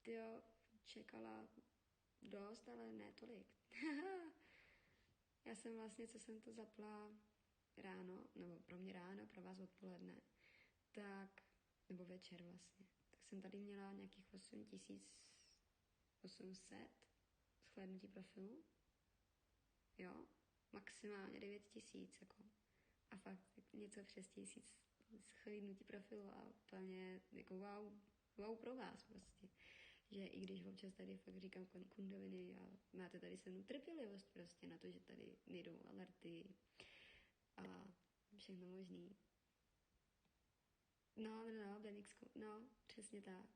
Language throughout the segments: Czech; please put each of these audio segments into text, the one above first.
Jo, čekala dost, ale ne tolik. Já jsem vlastně, co jsem to zapla ráno, nebo pro mě ráno, pro vás odpoledne, tak, nebo večer vlastně, tak jsem tady měla nějakých 8800 shlédnutí profilu. Jo, maximálně 9000, jako. A fakt něco přes 1000 shlédnutí profilu a úplně jako wow pro vás prostě. Že i když občas tady fakt říkám kundoviny a máte tady se mnou trpělivost prostě na to, že tady nejdou alerty a všechno možný. No, BMX, no, přesně tak.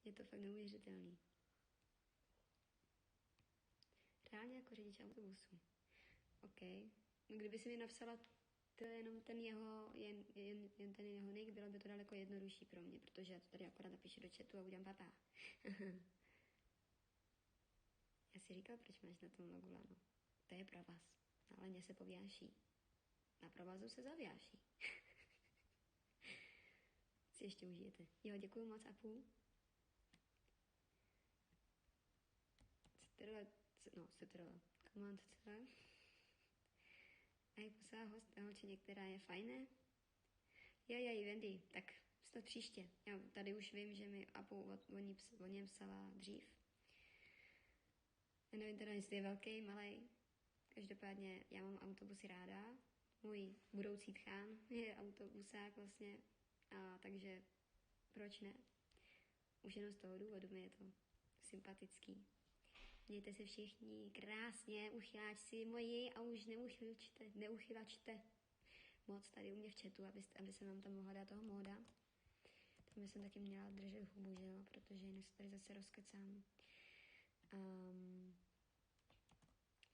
Je to fakt neuvěřitelný. Reálně jako řidič autobusu. OK. No, kdyby si mi napsala to jenom ten jeho, jen ten jeho nick, bylo by to daleko jednodušší pro mě, protože já to tady akorát napíšu do chatu a udělám papá. Já si říkal, proč máš na tom logu lano. To je provaz. Na laně se pověší. Na provazu se zavěší. Si ještě užijete. Jo, děkuju moc a půl. Citrle. Command C. A je poslala host holčině, která je fajné. Jo, Wendy, tak snad příště. Já tady už vím, že mi Apu o něm psala dřív. Já nevím teda, jestli je velký, malej. Každopádně já mám autobusy ráda. Můj budoucí tchán je autobusák vlastně. A takže proč ne? Už jenom z toho důvodu mi je to sympatický. Mějte se všichni krásně, uchyláčci moji a už neuchylačte moc tady u mě v chatu, aby se vám tam mohla dát toho móda. Tam bych jsem taky měla držet hubu, že jo, protože jinak se tady zase rozkecám.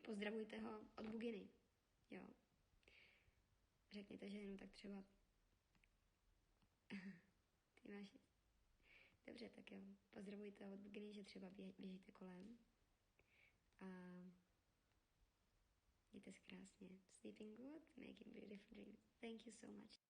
Pozdravujte ho od Buginy, jo. Řekněte, že jenom tak třeba... Ty máš... Dobře, tak jo. Pozdravujte ho od Buginy, že třeba běžíte kolem. A mějte se krásně. Sleeping good, making beautiful dreams. Thank you so much.